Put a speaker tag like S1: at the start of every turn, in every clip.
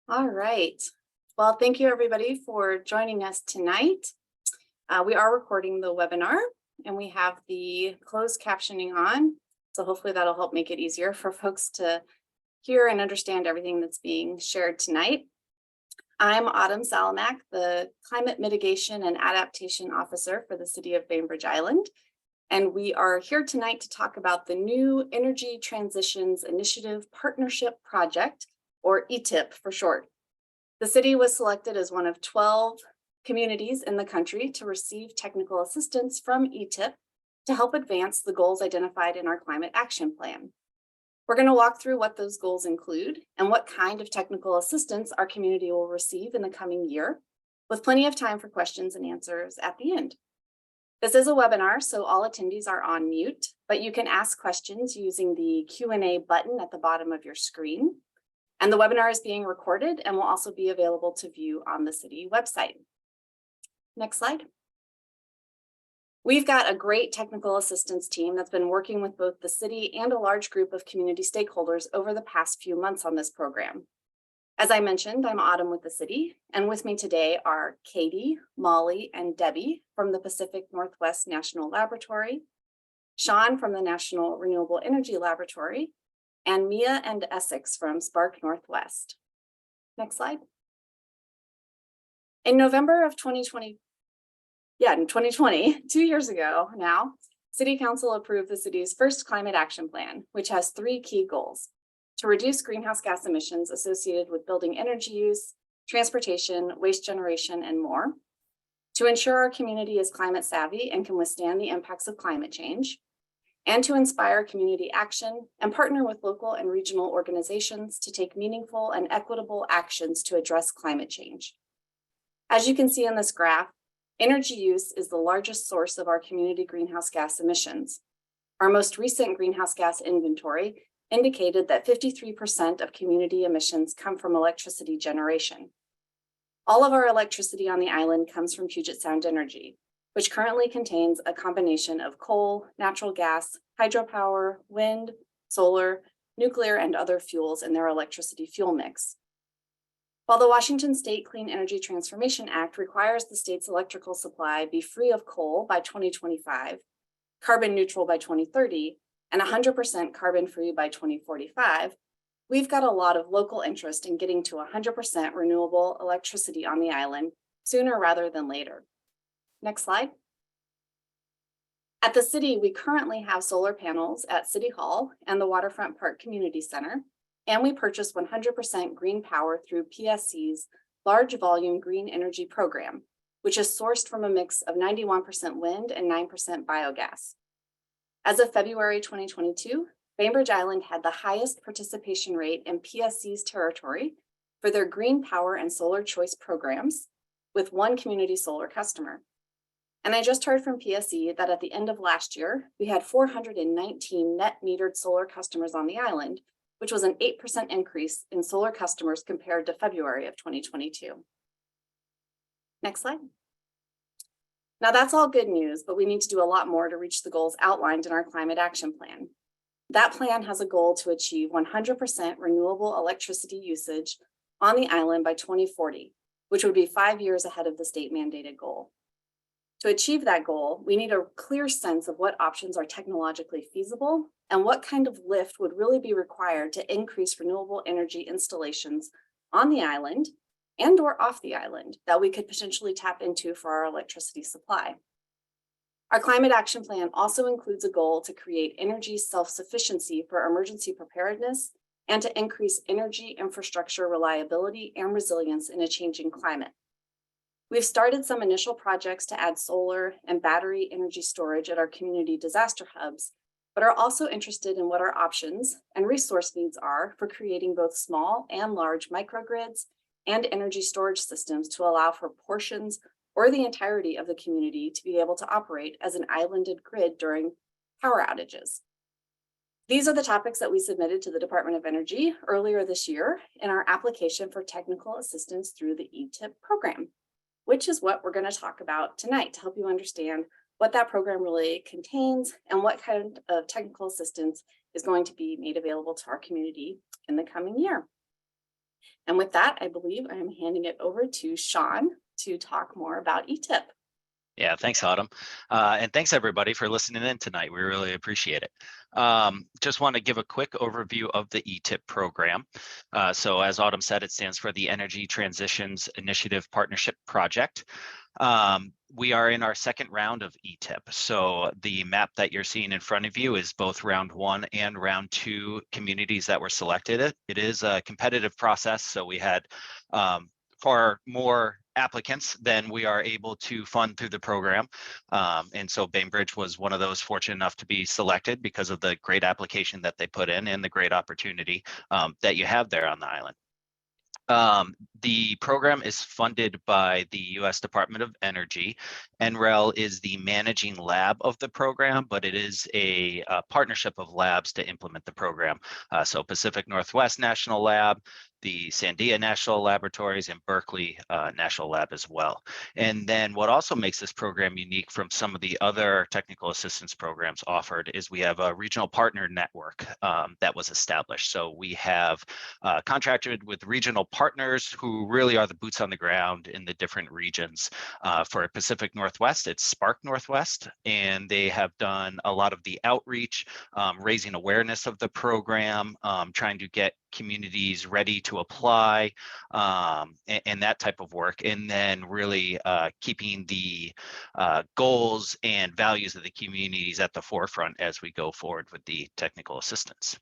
S1: All right. Well, thank you everybody for joining us tonight. We are recording the webinar and we have the closed captioning on. So hopefully that'll help make it easier for folks to hear and understand everything that's being shared tonight. I'm Autumn Salamak, the Climate Mitigation and Adaptation Officer for the City of Bainbridge Island. And we are here tonight to talk about the new Energy Transitions Initiative Partnership Project, or ETIPP for short. The city was selected as one of 12 communities in the country to receive technical assistance from ETIPP to help advance the goals identified in our climate action plan. We're going to walk through what those goals include and what kind of technical assistance our community will receive in the coming year, with plenty of time for questions and answers at the end. This is a webinar, so all attendees are on mute, but you can ask questions using the Q&A button at the bottom of your screen. And the webinar is being recorded and will also be available to view on the city website. Next slide. We've got a great technical assistance team that's been working with both the city and a large group of community stakeholders over the past few months on this program. As I mentioned, I'm Autumn with the city, and with me today are Katie, Molly, and Debbie from the Pacific Northwest National Laboratory, Sean from the National Renewable Energy Laboratory, and Mia and Essex from Spark Northwest. Next slide. In November of 2020, 2 years ago now, City Council approved the city's first climate action plan, which has 3 key goals: to reduce greenhouse gas emissions associated with building energy use, transportation, waste generation, and more, to ensure our community is climate savvy and can withstand the impacts of climate change, and to inspire community action and partner with local and regional organizations to take meaningful and equitable actions to address climate change. As you can see in this graph, energy use is the largest source of our community greenhouse gas emissions. Our most recent greenhouse gas inventory indicated that 53% of community emissions come from electricity generation. All of our electricity on the island comes from Puget Sound Energy, which currently contains a combination of coal, natural gas, hydropower, wind, solar, nuclear, and other fuels in their electricity fuel mix. While the Washington State Clean Energy Transformation Act requires the state's electrical supply be free of coal by 2025, carbon neutral by 2030, and 100% carbon free by 2045, we've got a lot of local interest in getting to 100% renewable electricity on the island sooner rather than later. Next slide. At the city, we currently have solar panels at City Hall and the Waterfront Park Community Center, and we purchase 100% green power through PSC's Large Volume Green Energy Program, which is sourced from a mix of 91% wind and 9% biogas. As of February 2022, Bainbridge Island had the highest participation rate in PSC's territory for their green power and solar choice programs, with 1 community solar customer. And I just heard from PSE that at the end of last year, we had 419 net metered solar customers on the island, which was an 8% increase in solar customers compared to February of 2022. Next slide. Now that's all good news, but we need to do a lot more to reach the goals outlined in our climate action plan. That plan has a goal to achieve 100% renewable electricity usage on the island by 2040, which would be 5 years ahead of the state mandated goal. To achieve that goal, we need a clear sense of what options are technologically feasible and what kind of lift would really be required to increase renewable energy installations on the island and or off the island that we could potentially tap into for our electricity supply. Our climate action plan also includes a goal to create energy self-sufficiency for emergency preparedness and to increase energy infrastructure reliability and resilience in a changing climate. We've started some initial projects to add solar and battery energy storage at our community disaster hubs, but are also interested in what our options and resource needs are for creating both small and large microgrids and energy storage systems to allow for portions or the entirety of the community to be able to operate as an islanded grid during power outages. These are the topics that we submitted to the Department of Energy earlier this year in our application for technical assistance through the ETIPP program, which is what we're going to talk about tonight to help you understand what that program really contains and what kind of technical assistance is going to be made available to our community in the coming year. And with that, I believe I am handing it over to Sean to talk more about ETIPP.
S2: Yeah, thanks, Autumn. And thanks everybody for listening in tonight. We really appreciate it. Just want to give a quick overview of the ETIPP program. So as Autumn said, it stands for the Energy Transitions Initiative Partnership Project. We are in our second round of ETIPP. So the map that you're seeing in front of you is both round 1 and round 2 communities that were selected. It is a competitive process. So we had far more applicants than we are able to fund through the program. And so Bainbridge was one of those fortunate enough to be selected because of the great application that they put in and the great opportunity that you have there on the island. The program is funded by the U.S. Department of Energy. NREL is the managing lab of the program, but it is a partnership of labs to implement the program. So Pacific Northwest National Lab, the Sandia National Laboratories, and Berkeley National Lab as well. And then what also makes this program unique from some of the other technical assistance programs offered is we have a regional partner network that was established. So we have contracted with regional partners who really are the boots on the ground in the different regions. For Pacific Northwest, it's Spark Northwest, and they have done a lot of the outreach, raising awareness of the program, trying to get communities ready to apply, and that type of work, and then really keeping the goals and values of the communities at the forefront as we go forward with the technical assistance.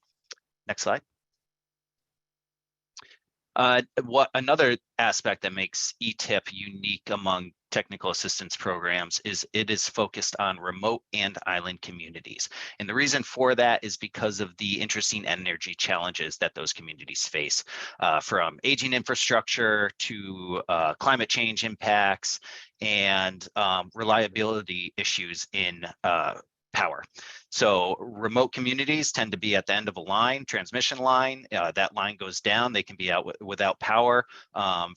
S2: Next slide. What another aspect that makes ETIPP unique among technical assistance programs is it is focused on remote and island communities. And the reason for that is because of the interesting energy challenges that those communities face, from aging infrastructure to climate change impacts and reliability issues in power. So remote communities tend to be at the end of a line, transmission line. That line goes down. They can be out without power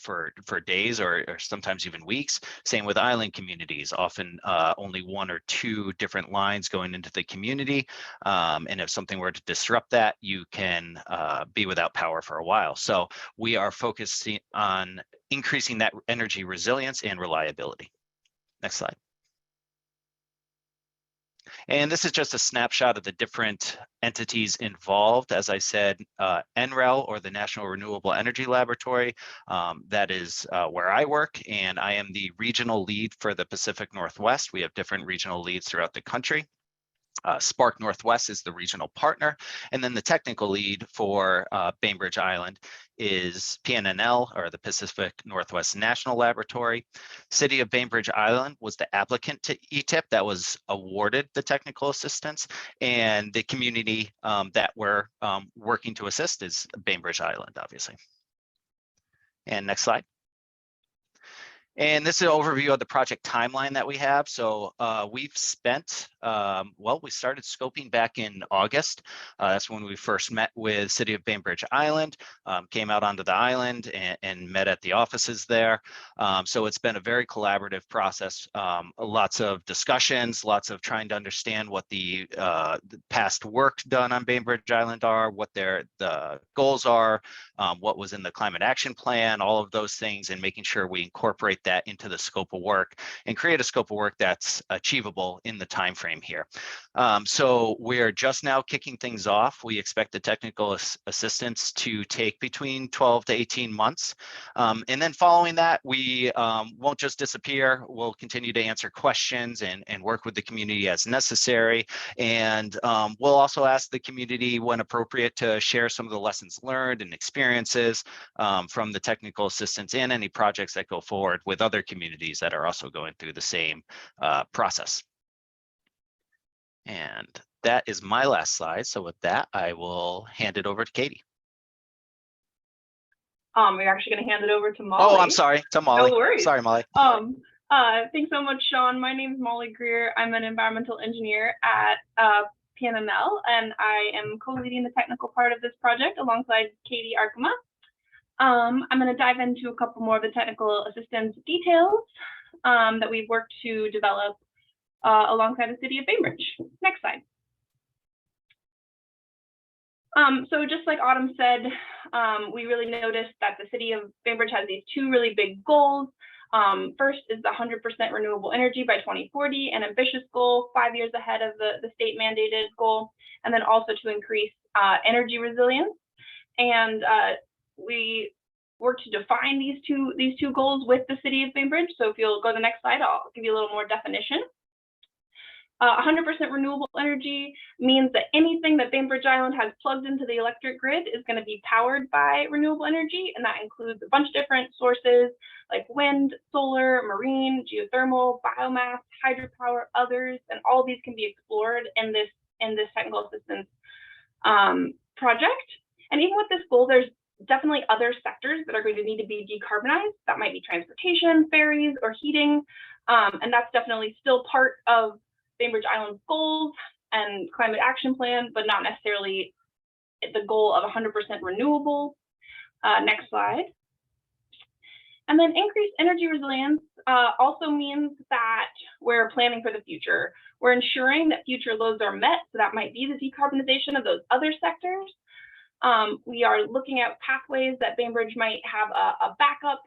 S2: for days or sometimes even weeks. Same with island communities, often only 1 or 2 different lines going into the community. And if something were to disrupt that, you can be without power for a while. So we are focusing on increasing that energy resilience and reliability. Next slide. And this is just a snapshot of the different entities involved. As I said, NREL, or the National Renewable Energy Laboratory, that is where I work, and I am the regional lead for the Pacific Northwest. We have different regional leads throughout the country. Spark Northwest is the regional partner, and then the technical lead for Bainbridge Island is PNNL, or the Pacific Northwest National Laboratory. City of Bainbridge Island was the applicant to ETIPP that was awarded the technical assistance, and the community that we're working to assist is Bainbridge Island, obviously. And next slide. And this is an overview of the project timeline that we have. So we've spent, well, we started scoping back in August. That's when we first met with City of Bainbridge Island, came out onto the island and met at the offices there. So it's been a very collaborative process, lots of discussions, lots of trying to understand what the past work done on Bainbridge Island are, what the goals are, what was in the climate action plan, all of those things, and making sure we incorporate that into the scope of work and create a scope of work that's achievable in the time frame here. So we're just now kicking things off. We expect the technical assistance to take between 12 to 18 months. And then following that, we won't just disappear. We'll continue to answer questions and work with the community as necessary. And we'll also ask the community when appropriate to share some of the lessons learned and experiences from the technical assistance and any projects that go forward with other communities that are also going through the same process. And that is my last slide. So with that, I will hand it over to Katie.
S3: We're actually going to hand it over to Molly.
S2: Oh, I'm sorry, to Molly.
S3: No worries.
S2: Sorry, Molly.
S3: Thanks so much, Sean. My name is Molly Greer. I'm an environmental engineer at PNNL, and I am co-leading the technical part of this project alongside Katie Arkema. I'm going to dive into a couple more of the technical assistance details that we've worked to develop alongside the City of Bainbridge. Next slide. So just like Autumn said, we really noticed that the city of Bainbridge has these two really big goals. First is the 100% renewable energy by 2040, an ambitious goal 5 years ahead of the state mandated goal, and then also to increase energy resilience. And we work to define these two goals with the city of Bainbridge. So if you'll go to the next slide, I'll give you a little more definition. 100% renewable energy means that anything that Bainbridge Island has plugged into the electric grid is going to be powered by renewable energy, and that includes a bunch of different sources like wind, solar, marine, geothermal, biomass, hydropower, others, and all of these can be explored in this technical assistance project. And even with this goal, there's definitely other sectors that are going to need to be decarbonized. That might be transportation, ferries, or heating, and that's definitely still part of Bainbridge Island's goals and climate action plan, but not necessarily the goal of 100% renewable. Next slide. And then increased energy resilience also means that we're planning for the future. We're ensuring that future loads are met, so that might be the decarbonization of those other sectors. We are looking at pathways that Bainbridge might have a backup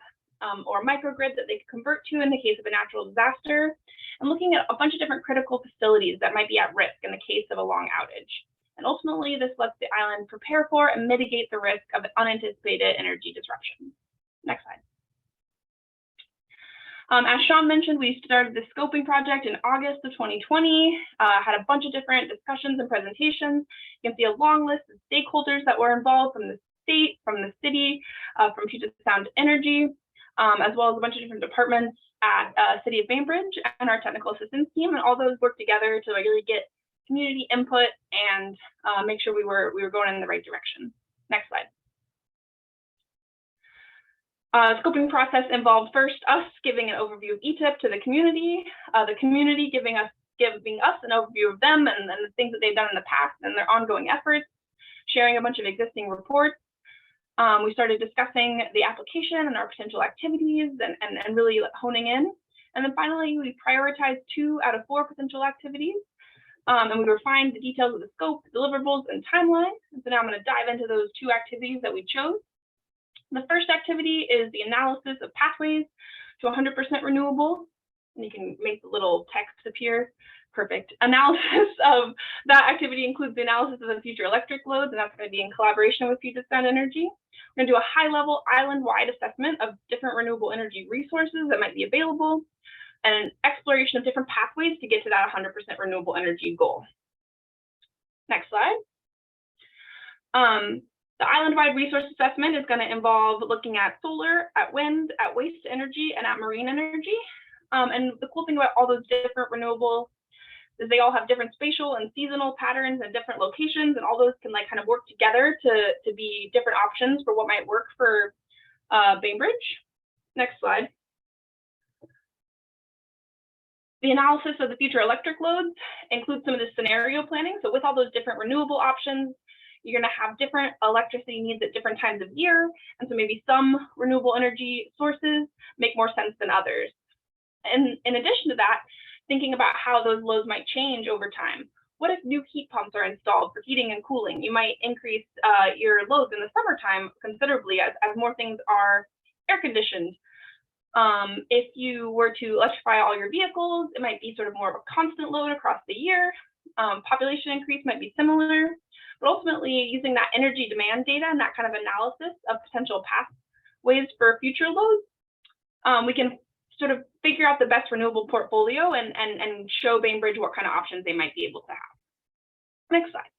S3: or microgrid that they could convert to in the case of a natural disaster, and looking at a bunch of different critical facilities that might be at risk in the case of a long outage. And ultimately, this lets the island prepare for and mitigate the risk of unanticipated energy disruption. Next slide. As Sean mentioned, we started the scoping project in August of 2020, had a bunch of different discussions and presentations. You can see a long list of stakeholders that were involved from the state, from the city, from Puget Sound Energy, as well as a bunch of different departments at City of Bainbridge and our technical assistance team, and all those work together to really get community input and make sure we were going in the right direction. Next slide. Scoping process involved first us giving an overview of ETIPP to the community giving us an overview of them and the things that they've done in the past and their ongoing efforts, sharing a bunch of existing reports. We started discussing the application and our potential activities and really honing in. And then finally, we prioritized 2 out of 4 potential activities. And we refined the details of the scope, deliverables, and timeline. And so now I'm going to dive into those 2 activities that we chose. The first activity is the analysis of pathways to 100% renewable. And you can make the little text appear. Perfect. Analysis of that activity includes the analysis of the future electric loads, and that's going to be in collaboration with Puget Sound Energy. We're going to do a high-level island-wide assessment of different renewable energy resources that might be available, and an exploration of different pathways to get to that 100% renewable energy goal. Next slide. The island-wide resource assessment is going to involve looking at solar, at wind, at waste energy, and at marine energy. And the cool thing about all those different renewables is they all have different spatial and seasonal patterns and different locations, and all those can kind of work together to be different options for what might work for Bainbridge. Next slide. The analysis of the future electric loads includes some of the scenario planning. So with all those different renewable options, you're going to have different electricity needs at different times of year. And so maybe some renewable energy sources make more sense than others. And in addition to that, thinking about how those loads might change over time. What if new heat pumps are installed for heating and cooling? You might increase your loads in the summertime considerably as more things are air conditioned. If you were to electrify all your vehicles, it might be sort of more of a constant load across the year. Population increase might be similar, but ultimately using that energy demand data and that kind of analysis of potential pathways for future loads, we can sort of figure out the best renewable portfolio and show Bainbridge what kind of options they might be able to have. Next slide.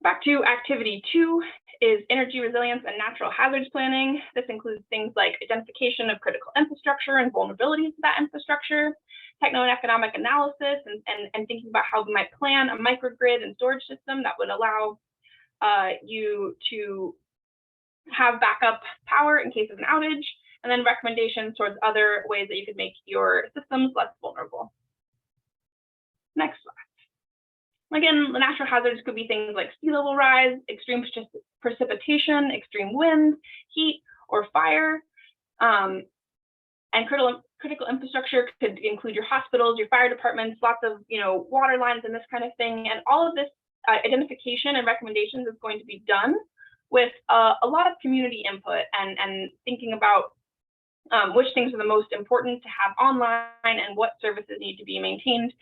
S3: Back to activity 2 is energy resilience and natural hazards planning. This includes things like identification of critical infrastructure and vulnerabilities to that infrastructure, techno and economic analysis, and thinking about how we might plan a microgrid and storage system that would allow you to have backup power in case of an outage, and then recommendations towards other ways that you could make your systems less vulnerable. Next slide. Again, the natural hazards could be things like sea level rise, extreme precipitation, extreme wind, heat, or fire. And critical infrastructure could include your hospitals, your fire departments, lots of water lines and this kind of thing. And all of this identification and recommendations is going to be done with a lot of community input and thinking about which things are the most important to have online and what services need to be maintained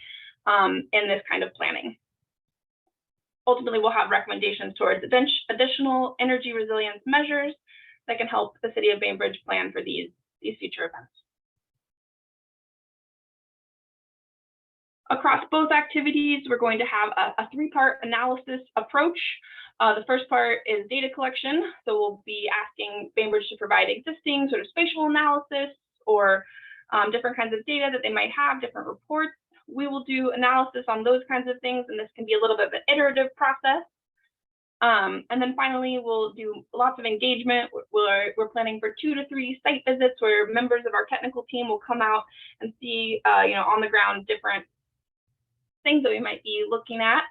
S3: in this kind of planning. Ultimately, we'll have recommendations towards additional energy resilience measures that can help the City of Bainbridge plan for these future events. Across both activities, we're going to have a three-part analysis approach. The first part is data collection. So we'll be asking Bainbridge to provide existing sort of spatial analysis or different kinds of data that they might have, different reports. We will do analysis on those kinds of things, and this can be a little bit of an iterative process. And then finally, we'll do lots of engagement. We're planning for 2 to 3 site visits where members of our technical team will come out and see, on the ground different things that we might be looking at.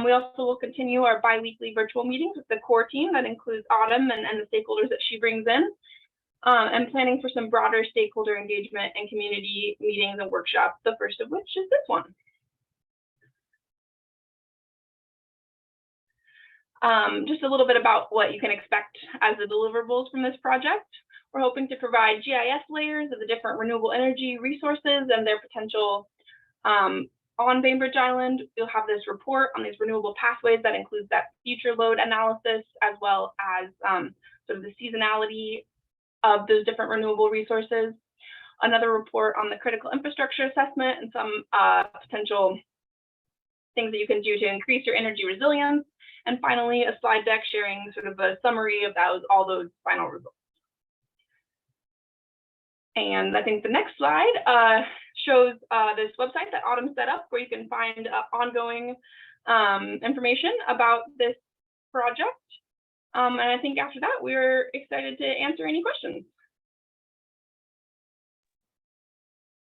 S3: We also will continue our bi-weekly virtual meetings with the core team that includes Autumn and the stakeholders that she brings in, and planning for some broader stakeholder engagement and community meetings and workshops, the first of which is this one. Just a little bit about what you can expect as the deliverables from this project. We're hoping to provide GIS layers of the different renewable energy resources and their potential on Bainbridge Island. You'll have this report on these renewable pathways that includes that future load analysis, as well as sort of the seasonality of those different renewable resources. Another report on the critical infrastructure assessment and some potential things that you can do to increase your energy resilience. And finally, a slide deck sharing sort of a summary of all those final results. And I think the next slide shows this website that Autumn set up where you can find ongoing information about this project. And I think after that, we're excited to answer any questions.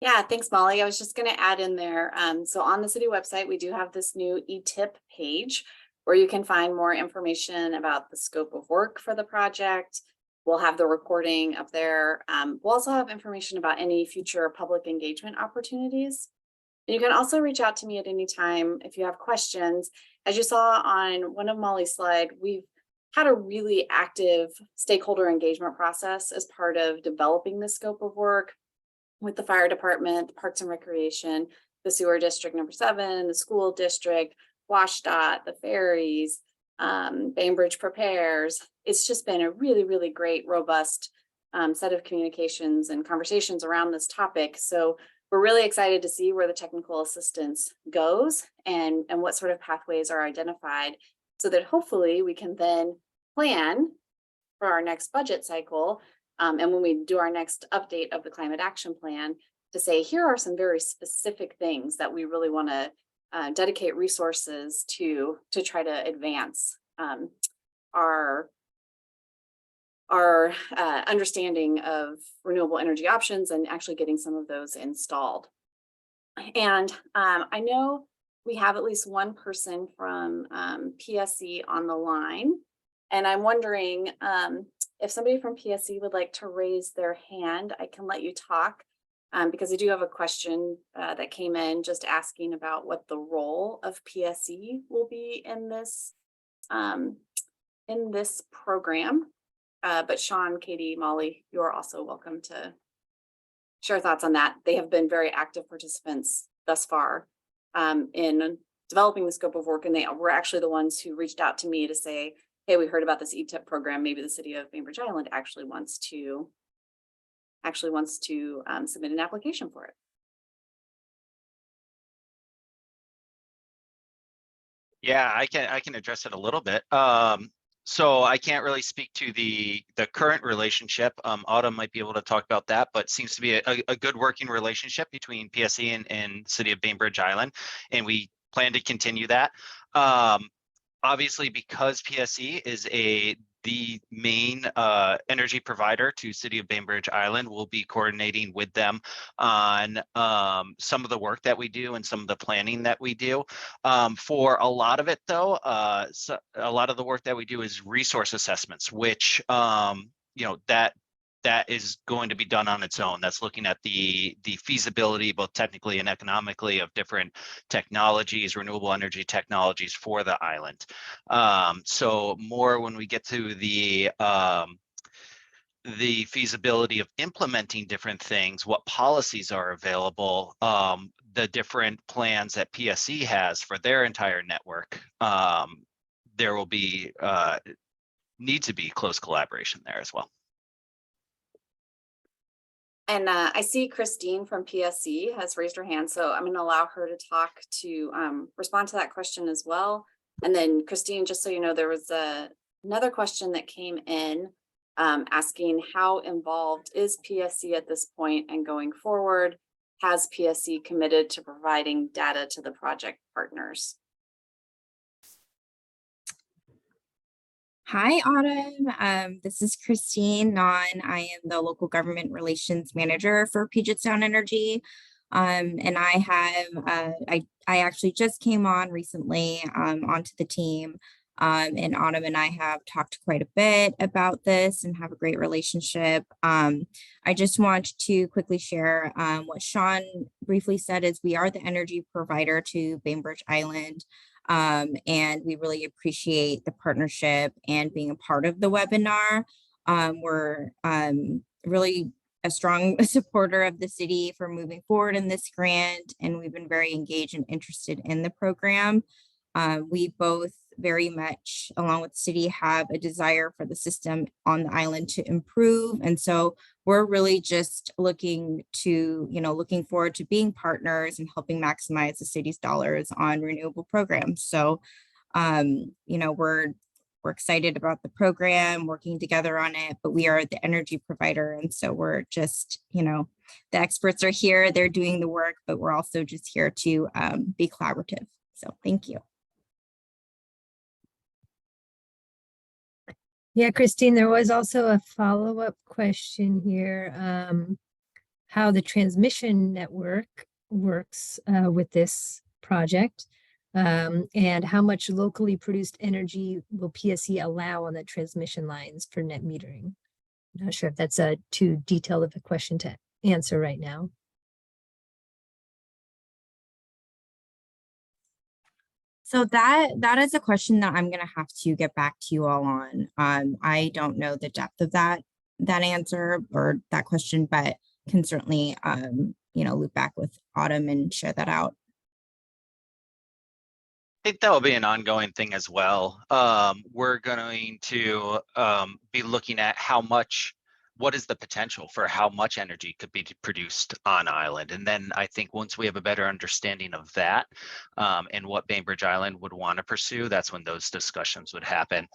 S1: Yeah, thanks, Molly. I was just going to add in there. So on the city website, we do have this new ETIPP page where you can find more information about the scope of work for the project. We'll have the recording up there. We'll also have information about any future public engagement opportunities. And you can also reach out to me at any time if you have questions. As you saw on one of Molly's slides, we've had a really active stakeholder engagement process as part of developing the scope of work with the fire department, Parks and Recreation, the sewer district number 7, the school district, WashDOT, the ferries, Bainbridge Prepares. It's just been a really, really great, robust set of communications and conversations around this topic. So we're really excited to see where the technical assistance goes and what sort of pathways are identified so that hopefully we can then plan for our next budget cycle. And when we do our next update of the climate action plan, to say, here are some very specific things that we really want to dedicate resources to try to advance our understanding of renewable energy options and actually getting some of those installed. And I know we have at least one person from PSC on the line, and I'm wondering if somebody from PSC would like to raise their hand. I can let you talk. Because I do have a question that came in just asking about what the role of PSC will be in this program. But Sean, Katie, Molly, you're also welcome to share thoughts on that. They have been very active participants thus far in developing the scope of work, and they were actually the ones who reached out to me to say, hey, we heard about this ETIPP program. Maybe the city of Bainbridge Island actually wants to submit an application for it.
S2: Yeah, I can address it a little bit. So I can't really speak to the current relationship. Autumn might be able to talk about that, but seems to be a good working relationship between PSC and City of Bainbridge Island, and we plan to continue that. Obviously, because PSC is the main energy provider to City of Bainbridge Island, will be coordinating with them on some of the work that we do and some of the planning that we do. For a lot of it, though, so a lot of the work that we do is resource assessments, which that that is going to be done on its own. That's looking at the feasibility, both technically and economically, of different technologies, renewable energy technologies for the island. So more when we get to the feasibility of implementing different things, what policies are available, the different plans that PSE has for their entire network. There will be need to be close collaboration there as well.
S1: And I see Christine from PSC has raised her hand, so I'm going to allow her to talk to respond to that question as well. And then Christine, just so you know, there was another question that came in asking how involved is PSC at this point and going forward? Has PSC committed to providing data to the project partners?
S4: Hi, Autumn. This is Christine Nahn. I am the local government relations manager for Puget Sound Energy. And I have, I actually just came on recently onto the team. And Autumn and I have talked quite a bit about this and have a great relationship. I just want to quickly share what Sean briefly said is we are the energy provider to Bainbridge Island. And we really appreciate the partnership and being a part of the webinar. We're really a strong supporter of the city for moving forward in this grant, and we've been very engaged and interested in the program. We both very much, along with the city, have a desire for the system on the island to improve. And so we're really just looking forward to being partners and helping maximize the city's dollars on renewable programs. So, we're excited about the program, working together on it, but we are the energy provider. And so we're just, the experts are here, they're doing the work, but we're also just here to be collaborative. So thank you.
S5: Yeah, Christine, there was also a follow-up question here. How the transmission network works with this project, and how much locally produced energy will PSE allow on the transmission lines for net metering? I'm not sure if that's too detailed of a question to answer right now.
S4: So that is a question that I'm going to have to get back to you all on. I don't know the depth of that answer or that question, but can certainly loop back with Autumn and share that out.
S2: I think that will be an ongoing thing as well. We're going to be looking at what is the potential for how much energy could be produced on island. And then I think once we have a better understanding of that and what Bainbridge Island would want to pursue, that's when those discussions would happen.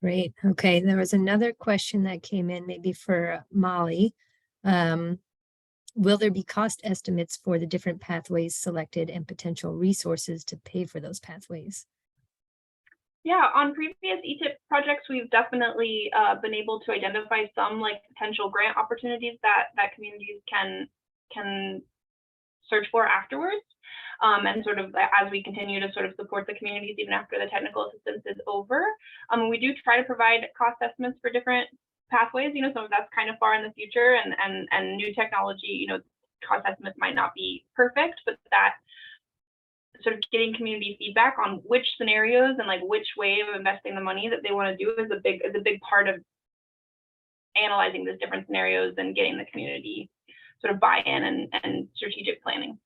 S5: Great. Okay. There was another question that came in maybe for Molly. Will there be cost estimates for the different pathways selected and potential resources to pay for those pathways?
S3: Yeah, on previous ETIPP projects, we've definitely been able to identify some potential grant opportunities that communities can search for afterwards. And sort of as we continue to sort of support the communities even after the technical assistance is over. We do try to provide cost estimates for different pathways. Some of that's kind of far in the future, and new technology, cost estimates might not be perfect, but that sort of getting community feedback on which scenarios and which way of investing the money that they want to do is a big part of analyzing these different scenarios and getting the community sort of buy-in and strategic planning.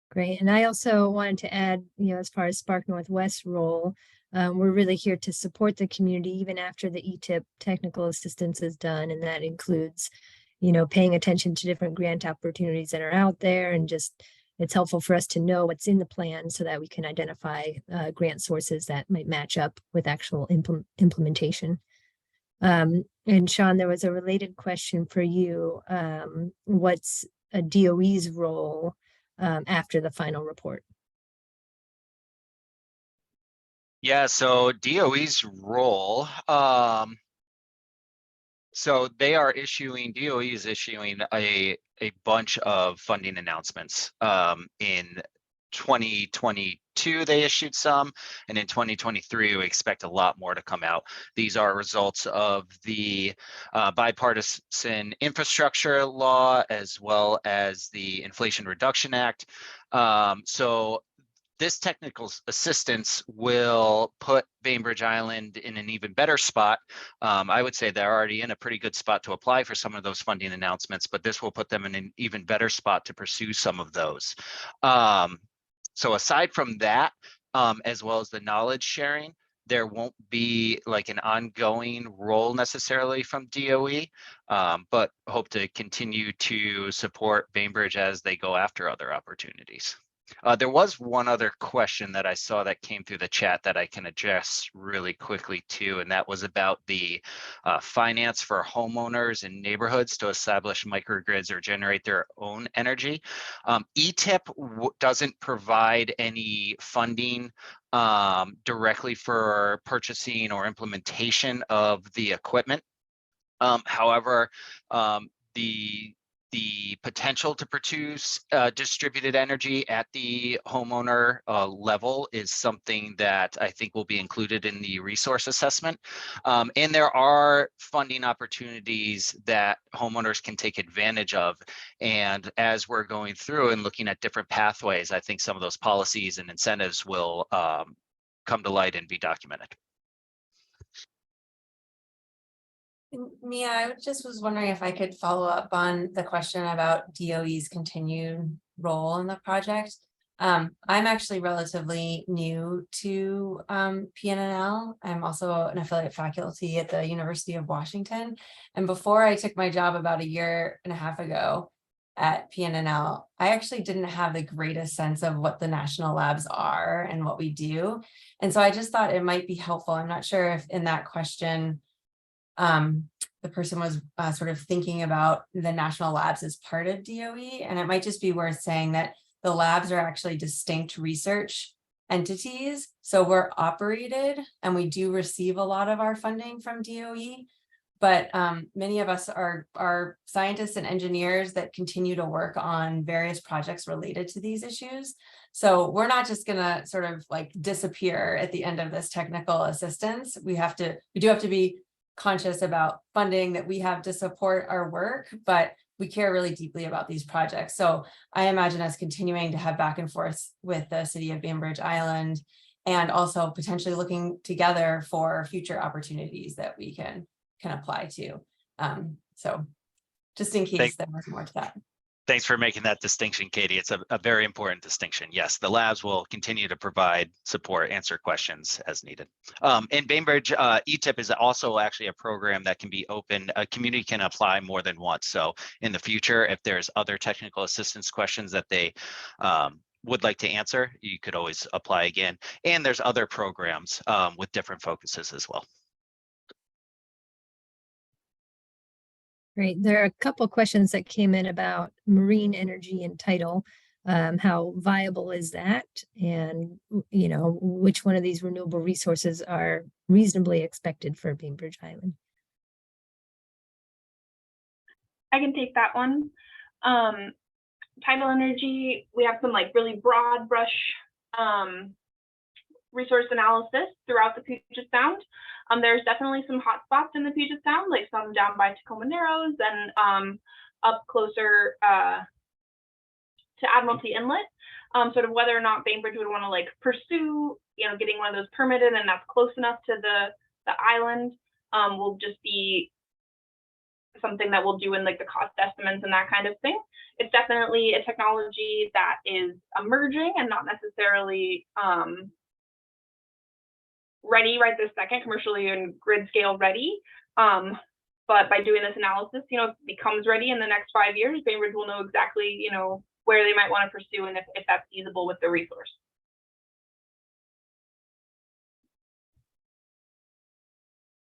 S5: Great. And I also wanted to add, as far as Spark Northwest's role, we're really here to support the community even after the ETIPP technical assistance is done. And that includes, paying attention to different grant opportunities that are out there, and just it's helpful for us to know what's in the plan so that we can identify grant sources that might match up with actual implementation. And Sean, there was a related question for you. What's a DOE's role after the final report?
S2: Yeah, so DOE's role, so DOE is issuing a bunch of funding announcements in 2022, they issued some, and in 2023, we expect a lot more to come out. These are results of the bipartisan infrastructure law, as well as the Inflation Reduction Act. So this technical assistance will put Bainbridge Island in an even better spot. I would say they're already in a pretty good spot to apply for some of those funding announcements, but this will put them in an even better spot to pursue some of those. So aside from that, as well as the knowledge sharing, there won't be like an ongoing role necessarily from DOE, but hope to continue to support Bainbridge as they go after other opportunities. There was one other question that I saw that came through the chat that I can address really quickly too, and that was about the finance for homeowners and neighborhoods to establish microgrids or generate their own energy. ETIPP doesn't provide any funding directly for purchasing or implementation of the equipment. However, the potential to produce distributed energy at the homeowner level is something that I think will be included in the resource assessment. And there are funding opportunities that homeowners can take advantage of. And as we're going through and looking at different pathways, I think some of those policies and incentives will come to light and be documented.
S6: Mia, I just was wondering if I could follow up on the question about DOE's continued role in the project. I'm actually relatively new to PNNL. I'm also an affiliate faculty at the University of Washington. And before I took my job about 1.5 years ago at PNNL, I actually didn't have the greatest sense of what the national labs are and what we do. And so I just thought it might be helpful. I'm not sure if in that question, the person was sort of thinking about the national labs as part of DOE, and it might just be worth saying that the labs are actually distinct research entities. So we're operated and we do receive a lot of our funding from DOE, but many of us are scientists and engineers that continue to work on various projects related to these issues. So we're not just gonna sort of like disappear at the end of this technical assistance. We do have to be conscious about funding that we have to support our work, but we care really deeply about these projects. So I imagine us continuing to have back and forth with the city of Bainbridge Island, and also potentially looking together for future opportunities that we can apply to. So just in case there was more to that.
S2: Thanks for making that distinction, Katie. It's a very important distinction. Yes, the labs will continue to provide support, answer questions as needed. In Bainbridge, ETIPP is also actually a program that can be open. A community can apply more than once. So in the future, if there's other technical assistance questions that they would like to answer, you could always apply again. And there's other programs with different focuses as well.
S5: Great. There are a couple questions that came in about marine energy and tidal. How viable is that? And, you know, which one of these renewable resources are reasonably expected for Bainbridge Island?
S3: I can take that one. Tidal energy, we have some like really broad brush resource analysis throughout the Puget Sound. There's definitely some hot spots in the Puget Sound, like some down by Tacoma Narrows and up closer to Admiralty Inlet. Sort of whether or not Bainbridge would want to like pursue, you know, getting one of those permitted and that's close enough to the island will just be something that we'll do in like the cost estimates and that kind of thing. It's definitely a technology that is emerging and not necessarily ready right this second, commercially and grid scale ready. But by doing this analysis, you know, if it becomes ready in the next 5 years, Bainbridge will know exactly, you know, where they might want to pursue and if that's feasible with the resource.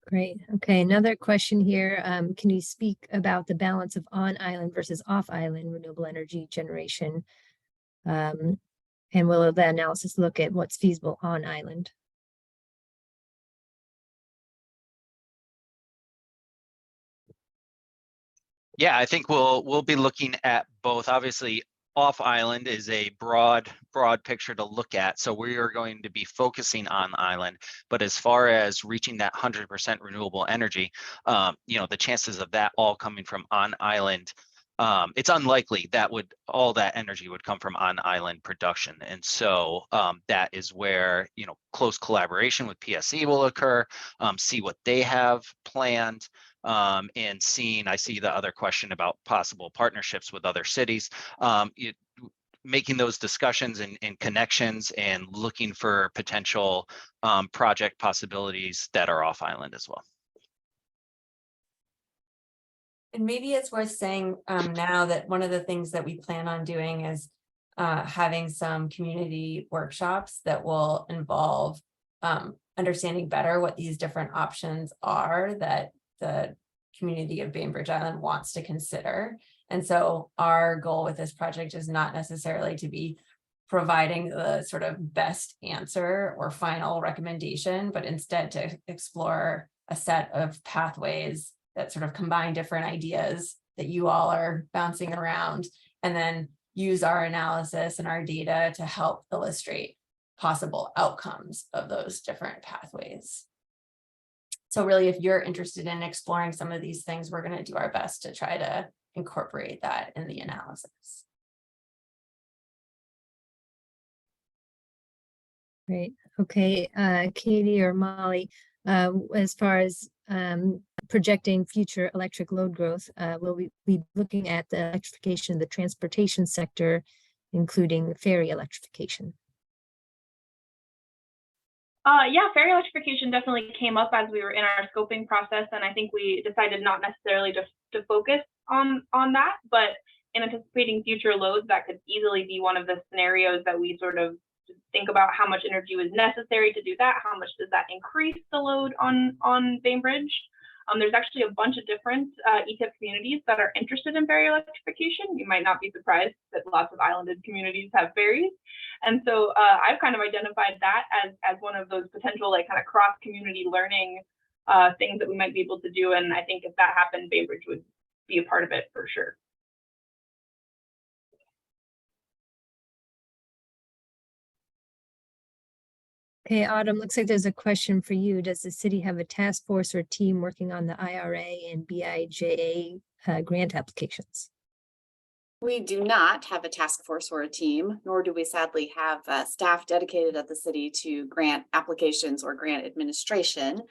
S5: Great. Okay, another question here. Can you speak about the balance of on-island versus off-island renewable energy generation? And will the analysis look at what's feasible on-island?
S2: Yeah, I think we'll be looking at both. Obviously, off island is a broad picture to look at. So we are going to be focusing on island, but as far as reaching that 100% renewable energy, you know, the chances of that all coming from on island, it's unlikely that all that energy would come from on island production. And so that is where, you know, close collaboration with PSE will occur, see what they have planned. And I see the other question about possible partnerships with other cities, making those discussions and connections and looking for potential project possibilities that are off island as well.
S6: And maybe it's worth saying now that one of the things that we plan on doing is having some community workshops that will involve understanding better what these different options are that the community of Bainbridge Island wants to consider. And so our goal with this project is not necessarily to be providing the sort of best answer or final recommendation, but instead to explore a set of pathways that sort of combine different ideas that you all are bouncing around, and then use our analysis and our data to help illustrate possible outcomes of those different pathways. So really, if you're interested in exploring some of these things, we're going to do our best to try to incorporate that in the analysis.
S5: Great. Okay, Katie or Molly, as far as projecting future electric load growth, will we be looking at the electrification of the transportation sector, including ferry electrification?
S3: Yeah, ferry electrification definitely came up as we were in our scoping process, and I think we decided not necessarily just to focus on that, but in anticipating future loads, that could easily be one of the scenarios that we sort of think about how much energy was necessary to do that. How much does that increase the load on Bainbridge? There's actually a bunch of different ETIPP communities that are interested in ferry electrification. You might not be surprised that lots of islanded communities have ferries. And so I've kind of identified that as one of those potential like kind of cross-community learning things that we might be able to do. And I think if that happened, Bainbridge would be a part of it for sure.
S5: Okay, Autumn, looks like there's a question for you. Does the city have a task force or team working on the IRA and BIJA grant applications?
S1: We do not have a task force or a team, nor do we sadly have staff dedicated at the city to grant applications or grant administration.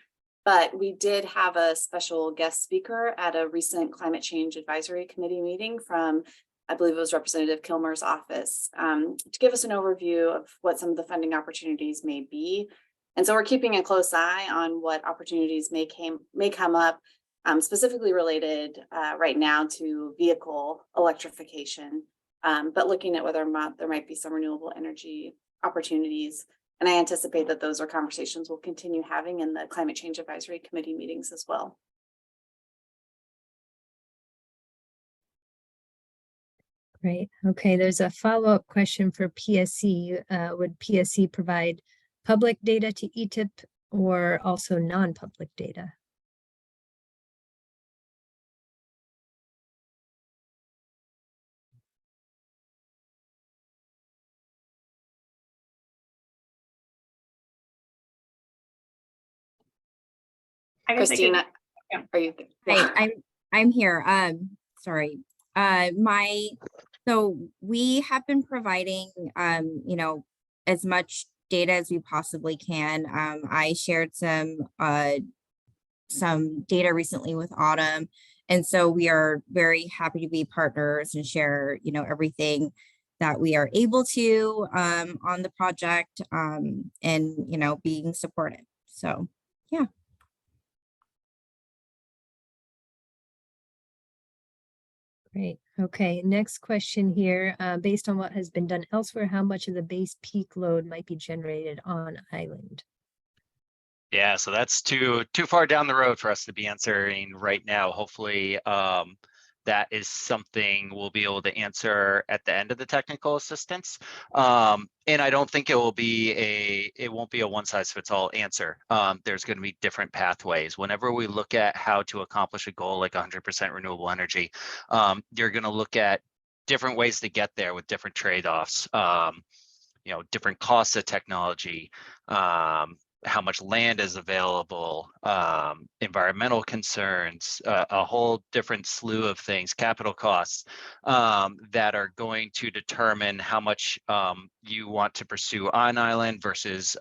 S1: But we did have a special guest speaker at a recent climate change advisory committee meeting from, I believe it was Representative Kilmer's office, to give us an overview of what some of the funding opportunities may be. And so we're keeping a close eye on what opportunities may come up, specifically related right now to vehicle electrification, but looking at whether or not there might be some renewable energy opportunities. And I anticipate that those are conversations we'll continue having in the climate change advisory committee meetings as well.
S5: Great. Okay, there's a follow-up question for PSE. Would PSE provide public data to ETIPP or also non-public data?
S1: Christina, are you?
S4: Right, I'm here. Sorry. So we have been providing, you know, as much data as we possibly can. I shared some data recently with Autumn, and so we are very happy to be partners and share, you know, everything that we are able to on the project, and you know, being supportive. So yeah.
S5: Great. Okay, next question here. Based on what has been done elsewhere, how much of the base peak load might be generated on island?
S2: Yeah, so that's too far down the road for us to be answering right now. Hopefully, that is something we'll be able to answer at the end of the technical assistance. And I don't think it won't be a one size fits all answer. There's going to be different pathways. Whenever we look at how to accomplish a goal like 100% renewable energy, you're going to look at different ways to get there with different trade-offs, different costs of technology, how much land is available, environmental concerns, a whole different slew of things, capital costs, that are going to determine how much you want to pursue on island versus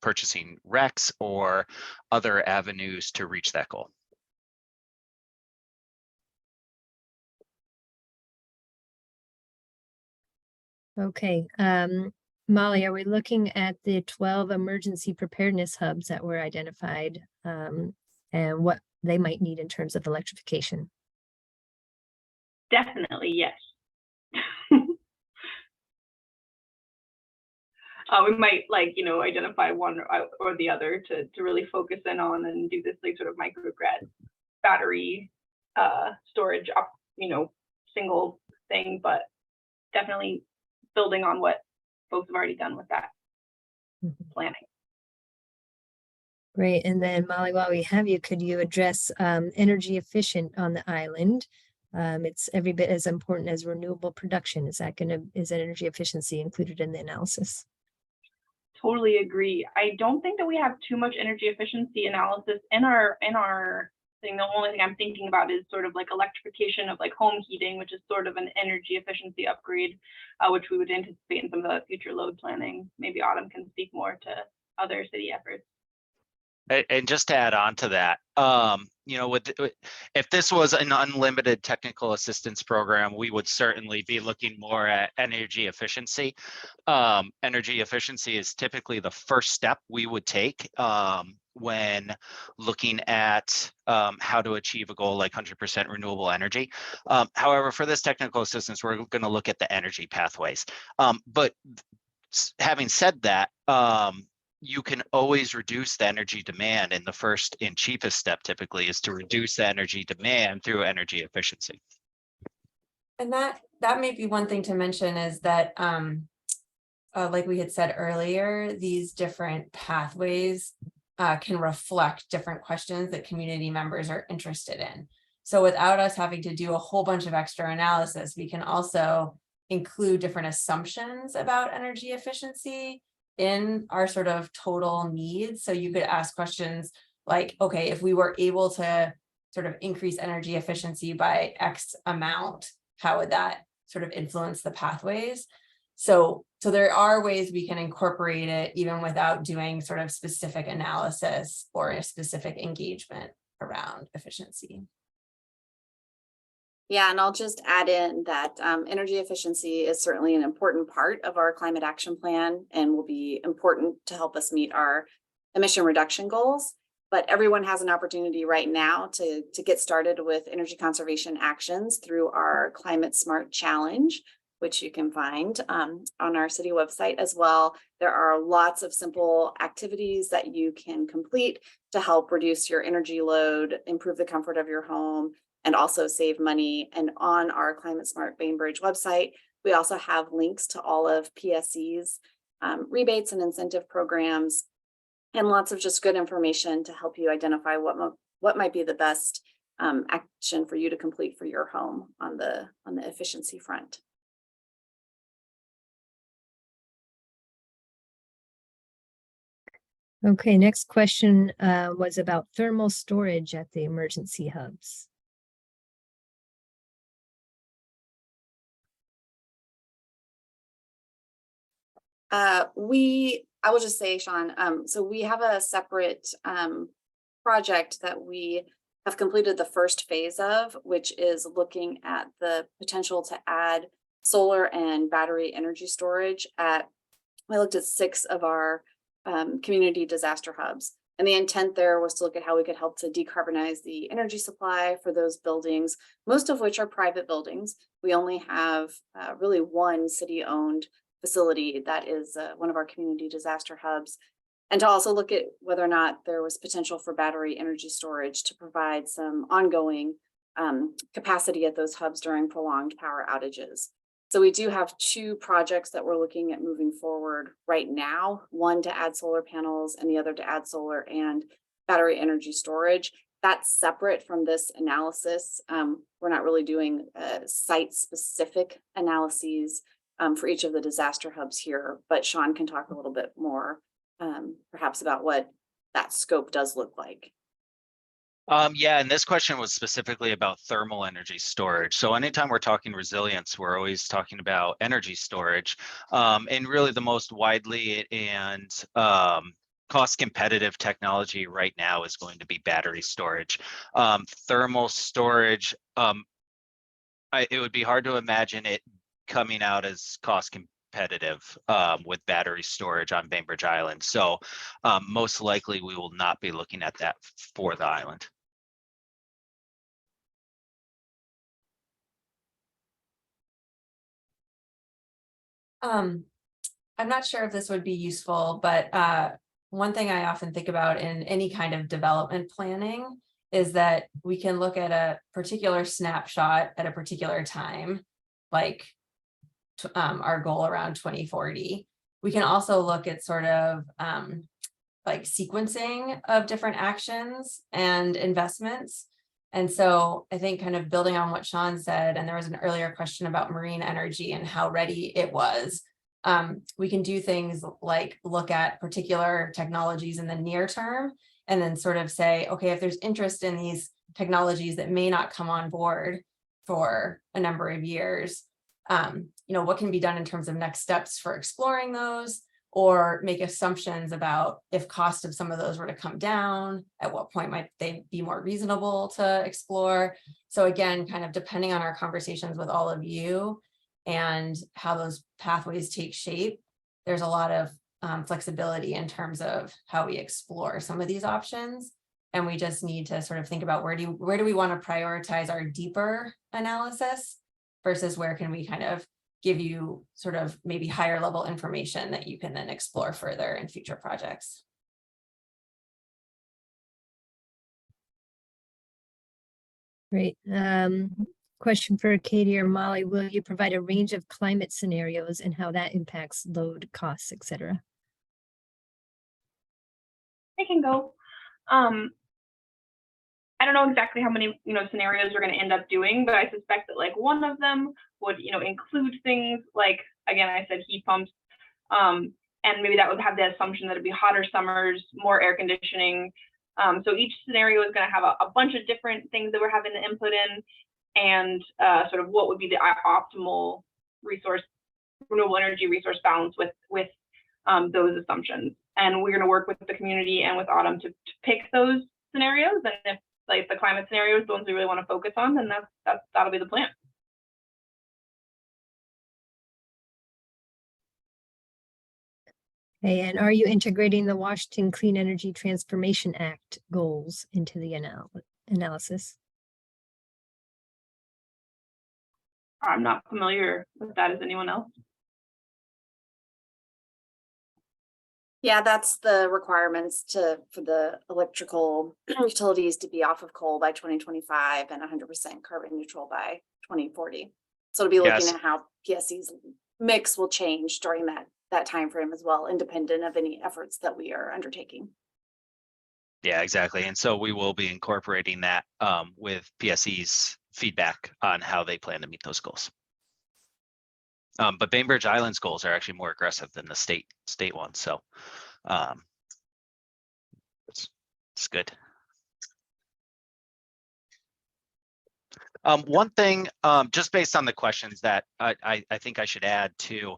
S2: purchasing RECs or other avenues to reach that goal.
S5: Okay, Molly, are we looking at the 12 emergency preparedness hubs that were identified, and what they might need in terms of electrification?
S3: Definitely, yes. We might identify one or the other to really focus in on and do this sort of microgrid battery storage single thing, but definitely building on what folks have already done with that planning.
S5: Great. And then Molly, while we have you, could you address energy efficient on the island? It's every bit as important as renewable production. Is energy efficiency included in the analysis?
S3: Totally agree. I don't think that we have too much energy efficiency analysis in our thing. The only thing I'm thinking about is sort of like electrification of like home heating, which is sort of an energy efficiency upgrade, which we would anticipate in some of the future load planning. Maybe Autumn can speak more to other city efforts.
S2: And just to add on to that, if this was an unlimited technical assistance program, we would certainly be looking more at energy efficiency. Energy efficiency is typically the first step we would take when looking at how to achieve a goal like 100% renewable energy. However, for this technical assistance, we're going to look at the energy pathways. But having said that, you can always reduce the energy demand, and the first and cheapest step typically is to reduce the energy demand through energy efficiency.
S6: And that may be one thing to mention is that, like we had said earlier, these different pathways can reflect different questions that community members are interested in. So without us having to do a whole bunch of extra analysis, we can also include different assumptions about energy efficiency in our sort of total needs. So you could ask questions like, okay, if we were able to sort of increase energy efficiency by X amount, how would that sort of influence the pathways? So there are ways we can incorporate it even without doing sort of specific analysis or a specific engagement around efficiency.
S1: Yeah, and I'll just add in that energy efficiency is certainly an important part of our climate action plan and will be important to help us meet our emission reduction goals. But everyone has an opportunity right now to get started with energy conservation actions through our Climate Smart Challenge, which you can find on our city website as well. There are lots of simple activities that you can complete to help reduce your energy load, improve the comfort of your home, and also save money. And on our Climate Smart Bainbridge website, we also have links to all of PSC's rebates and incentive programs, and lots of just good information to help you identify what might be the best action for you to complete for your home on the efficiency front.
S5: Okay, next question was about thermal storage at the emergency hubs.
S1: I will just say, Sean, so we have a separate project that we have completed the first phase of, which is looking at the potential to add solar and battery energy storage we looked at 6 of our community disaster hubs. And the intent there was to look at how we could help to decarbonize the energy supply for those buildings, most of which are private buildings. We only have really one city-owned facility that is one of our community disaster hubs, and to also look at whether or not there was potential for battery energy storage to provide some ongoing capacity at those hubs during prolonged power outages. So we do have 2 projects that we're looking at moving forward right now, one to add solar panels and the other to add solar and battery energy storage. That's separate from this analysis. We're not really doing site-specific analyses for each of the disaster hubs here, but Sean can talk a little bit more perhaps about what that scope does look like.
S2: Yeah, and this question was specifically about thermal energy storage. So anytime we're talking resilience, we're always talking about energy storage. And really the most widely and cost competitive technology right now is going to be battery storage. Thermal storage, it would be hard to imagine it coming out as cost competitive with battery storage on Bainbridge Island. So most likely we will not be looking at that for the island.
S6: I'm not sure if this would be useful, but one thing I often think about in any kind of development planning is that we can look at a particular snapshot at a particular time, like our goal around 2040. We can also look at sort of like sequencing of different actions and investments. And so I think kind of building on what Sean said, and there was an earlier question about marine energy and how ready it was. We can do things like look at particular technologies in the near term and then sort of say, okay, if there's interest in these technologies that may not come on board for a number of years, what can be done in terms of next steps for exploring those, or make assumptions about if cost of some of those were to come down, at what point might they be more reasonable to explore. So again, kind of depending on our conversations with all of you and how those pathways take shape, there's a lot of flexibility in terms of how we explore some of these options. And we just need to sort of think about where do we want to prioritize our deeper analysis versus where can we kind of give you sort of maybe higher level information that you can then explore further in future projects.
S5: Great. Question for Katie or Molly, will you provide a range of climate scenarios and how that impacts load costs, et cetera?
S3: I can go. I don't know exactly how many scenarios we're going to end up doing, but I suspect that like one of them would include things like, again, I said heat pumps, and maybe that would have the assumption that it'd be hotter summers, more air conditioning. So each scenario is going to have a bunch of different things that we're having to input in, and sort of what would be the optimal renewable energy resource balance with those assumptions. And we're going to work with the community and with Autumn to pick those scenarios. And if like the climate scenarios, the ones we really want to focus on, then that'll be the plan.
S5: Okay, and are you integrating the Washington Clean Energy Transformation Act goals into the analysis?
S3: I'm not familiar with that. Is anyone else?
S1: Yeah, that's the requirements for the electrical utilities to be off of coal by 2025 and 100% carbon neutral by 2040. So it'll be looking
S2: Yes.
S1: at how PSC's mix will change during that time frame as well, independent of any efforts that we are undertaking.
S2: Yeah, exactly. And so we will be incorporating that with PSE's feedback on how they plan to meet those goals. But Bainbridge Island's goals are actually more aggressive than the state ones. So it's good. One thing, just based on the questions that I think I should add to,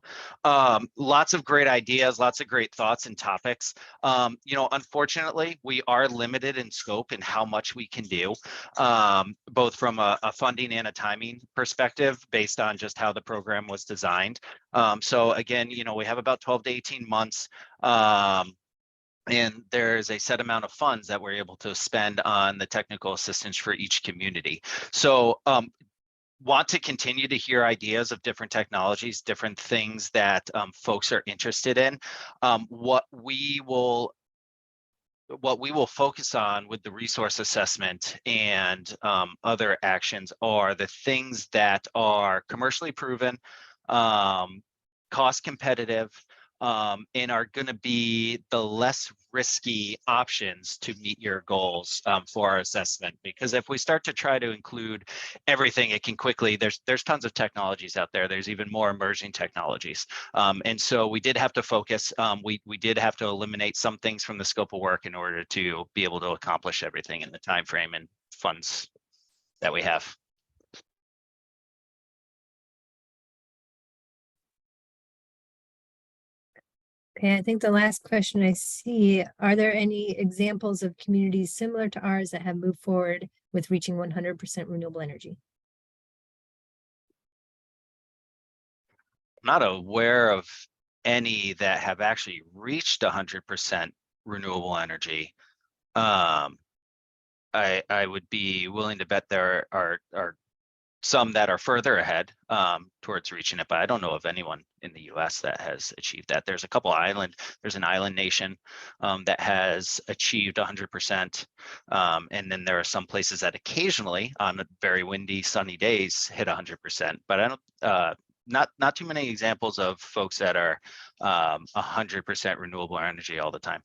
S2: lots of great ideas, lots of great thoughts and topics. Unfortunately, we are limited in scope and how much we can do, both from a funding and a timing perspective, based on just how the program was designed. So again, we have about 12 to 18 months. And there's a set amount of funds that we're able to spend on the technical assistance for each community. So want to continue to hear ideas of different technologies, different things that folks are interested in. What we will focus on with the resource assessment and other actions are the things that are commercially proven, cost competitive, and are going to be the less risky options to meet your goals for our assessment. Because if we start to try to include everything, it can quickly, there's tons of technologies out there. There's even more emerging technologies. And so we did have to focus. We did have to eliminate some things from the scope of work in order to be able to accomplish everything in the time frame and funds that we have.
S5: Okay, I think the last question I see, are there any examples of communities similar to ours that have moved forward with reaching 100% renewable energy?
S2: I'm not aware of any that have actually reached 100% renewable energy. I would be willing to bet there are some that are further ahead towards reaching it, but I don't know of anyone in the US that has achieved that. There's a couple there's an island nation that has achieved 100%. And then there are some places that occasionally on very windy, sunny days hit 100%, but I don't, not too many examples of folks that are 100% renewable energy all the time.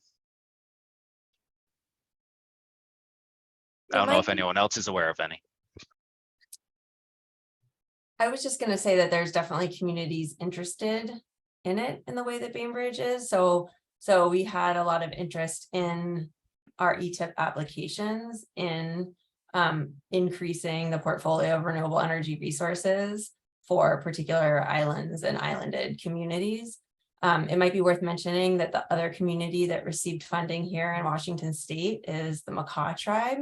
S2: I don't know if anyone else is aware of any.
S6: I was just going to say that there's definitely communities interested in it in the way that Bainbridge is. So we had a lot of interest in our ETIPP applications in increasing the portfolio of renewable energy resources for particular islands and islanded communities. It might be worth mentioning that the other community that received funding here in Washington State is the Makah tribe.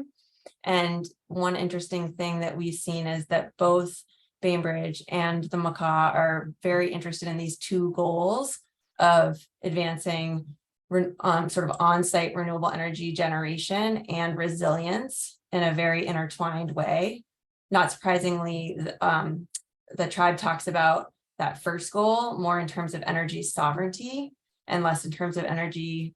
S6: And one interesting thing that we've seen is that both Bainbridge and the Makah are very interested in these two goals of advancing sort of on-site renewable energy generation and resilience in a very intertwined way. Not surprisingly, the tribe talks about that first goal more in terms of energy sovereignty and less in terms of energy,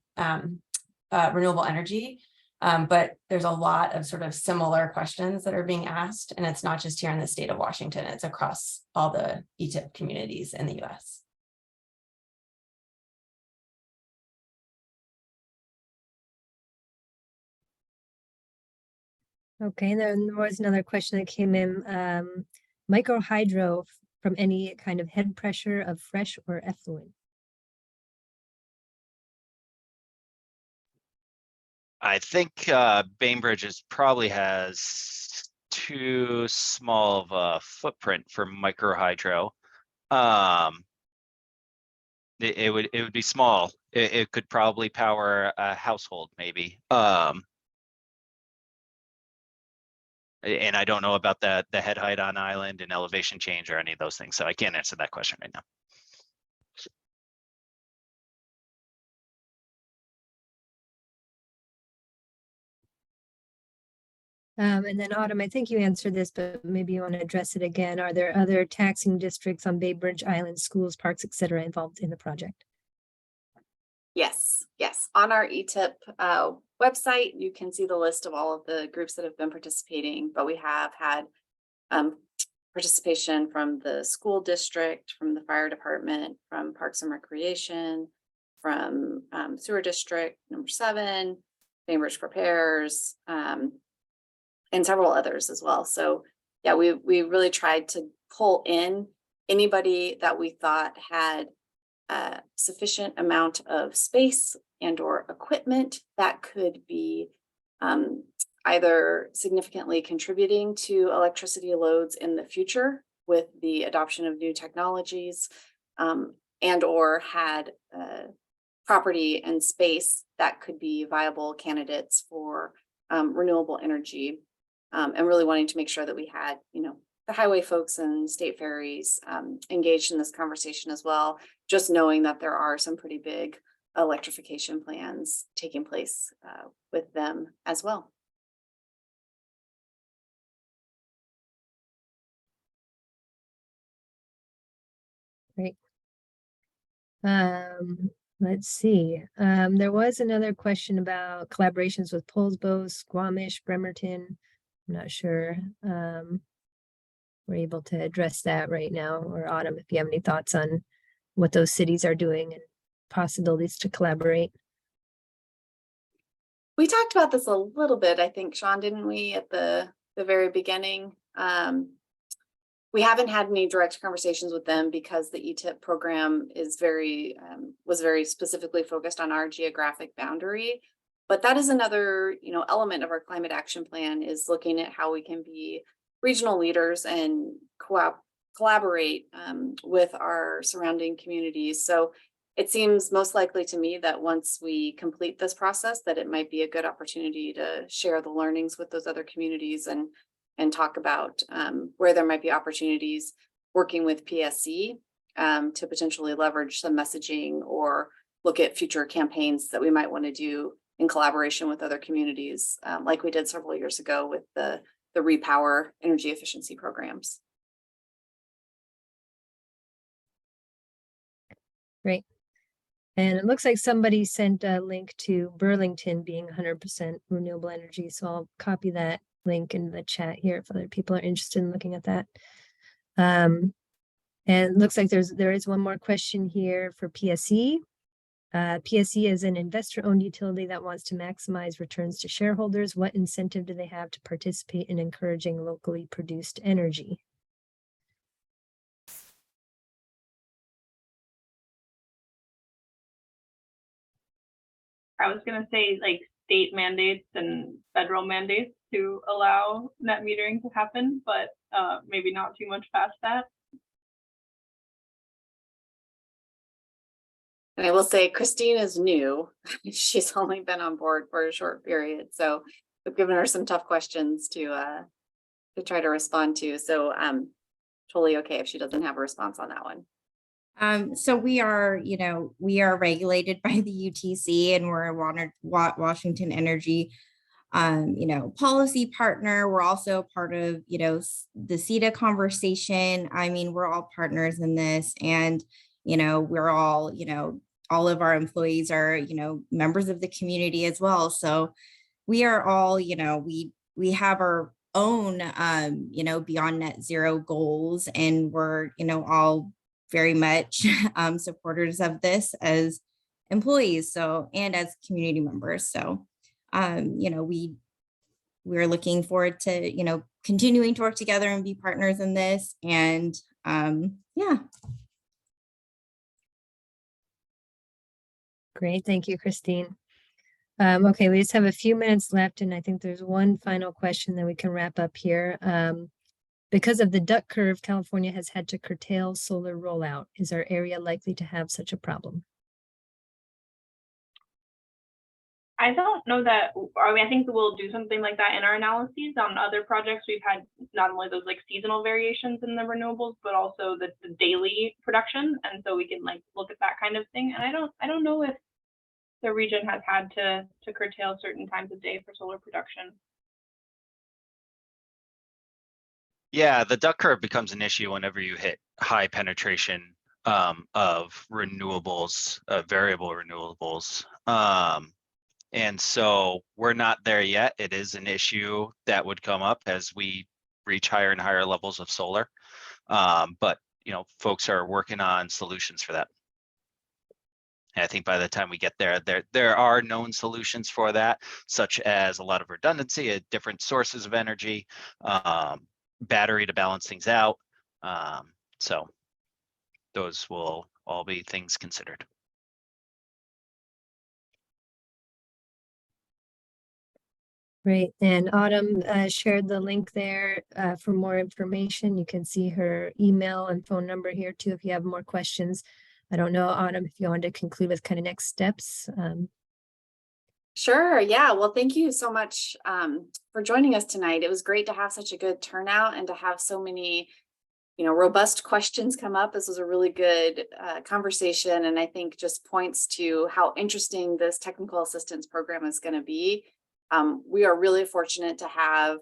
S6: renewable energy. But there's a lot of sort of similar questions that are being asked, and it's not just here in the state of Washington, it's across all the ETIPP communities in the US.
S5: Okay, then there was another question that came in. Microhydro from any kind of head pressure of fresh or effluent?
S2: I think Bainbridge probably has too small of a footprint for microhydro. It would be small. It could probably power a household, maybe. And I don't know about the head height on island and elevation change or any of those things, so I can't answer that question right now.
S5: And then Autumn, I think you answered this, but maybe you want to address it again. Are there other taxing districts on Bainbridge Island, schools, parks, et cetera, involved in the project?
S1: Yes. On our ETIPP website, you can see the list of all of the groups that have been participating, but we have had participation from the school district, from the fire department, from Parks and Recreation, from sewer district number 7, Bainbridge Prepares, and several others as well. So yeah, we really tried to pull in anybody that we thought had a sufficient amount of space and or equipment that could be either significantly contributing to electricity loads in the future with the adoption of new technologies, and or had property and space that could be viable candidates for renewable energy, and really wanting to make sure that we had, the highway folks and state ferries engaged in this conversation as well, just knowing that there are some pretty big electrification plans taking place with them as well.
S5: Great. Let's see. There was another question about collaborations with Poulsbo, Squamish, Bremerton. I'm not sure we're able to address that right now, or Autumn, if you have any thoughts on what those cities are doing and possibilities to collaborate?
S1: We talked about this a little bit, I think, Sean, didn't we, at the very beginning? We haven't had any direct conversations with them because the ETIPP program is was very specifically focused on our geographic boundary. But that is another, element of our climate action plan, is looking at how we can be regional leaders and collaborate with our surrounding communities. So it seems most likely to me that once we complete this process, that it might be a good opportunity to share the learnings with those other communities and talk about where there might be opportunities working with PSC to potentially leverage some messaging or look at future campaigns that we might want to do in collaboration with other communities, like we did several years ago with the Repower energy efficiency programs.
S5: Great. And it looks like somebody sent a link to Burlington being 100% renewable energy. So I'll copy that link in the chat here if other people are interested in looking at that. And it looks like there is one more question here for PSE. PSE is an investor-owned utility that wants to maximize returns to shareholders. What incentive do they have to participate in encouraging locally produced energy?
S3: I was going to say like state mandates and federal mandates to allow net metering to happen, but maybe not too much past that.
S1: And I will say Christine is new. She's only been on board for a short period. So we've given her some tough questions to try to respond to. So totally okay if she doesn't have a response on that one.
S4: So we are regulated by the UTC, and we're a Washington Energy, policy partner. We're also part of, the CETA conversation. I mean, we're all partners in this, and, we're all, all of our employees are, members of the community as well. So we are all, we have our own, beyond net zero goals, and we're, all very much supporters of this as employees, and as community members. So, we're looking forward to, continuing to work together and be partners in this. And yeah.
S5: Great, thank you, Christine. Okay, we just have a few minutes left, and I think there's one final question that we can wrap up here. Because of the duck curve, California has had to curtail solar rollout. Is our area likely to have such a problem?
S3: I don't know that. I think we'll do something like that in our analyses on other projects. We've had not only those like seasonal variations in the renewables, but also the daily production, and so we can like look at that kind of thing. And I don't know if the region has had to curtail certain times of day for solar production.
S2: Yeah, the duck curve becomes an issue whenever you hit high penetration of renewables, variable renewables. And so we're not there yet. It is an issue that would come up as we reach higher and higher levels of solar. But, folks are working on solutions for that. And I think by the time we get there are known solutions for that, such as a lot of redundancy at different sources of energy, battery to balance things out. So those will all be things considered.
S5: Great, and Autumn shared the link there for more information. You can see her email and phone number here too if you have more questions. I don't know, Autumn, if you wanted to conclude with kind of next steps.
S1: Sure. Yeah. Well, thank you so much for joining us tonight. It was great to have such a good turnout and to have so many, robust questions come up. This was a really good conversation, and I think just points to how interesting this technical assistance program is going to be. We are really fortunate to have,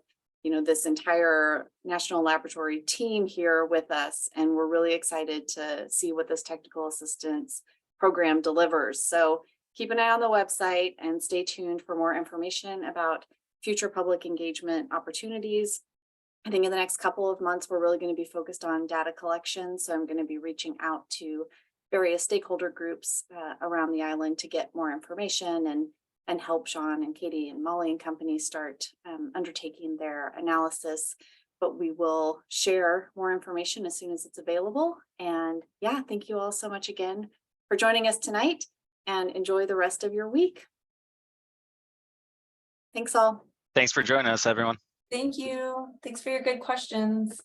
S1: this entire national laboratory team here with us, and we're really excited to see what this technical assistance program delivers. So keep an eye on the website and stay tuned for more information about future public engagement opportunities. I think in the next couple of months, we're really going to be focused on data collection. So I'm going to be reaching out to various stakeholder groups around the island to get more information and help Sean and Katie and Molly and company start undertaking their analysis. But we will share more information as soon as it's available. And yeah, thank you all so much again for joining us tonight, and enjoy the rest of your week. Thanks all.
S2: Thanks for joining us, everyone.
S6: Thank you. Thanks for your good questions.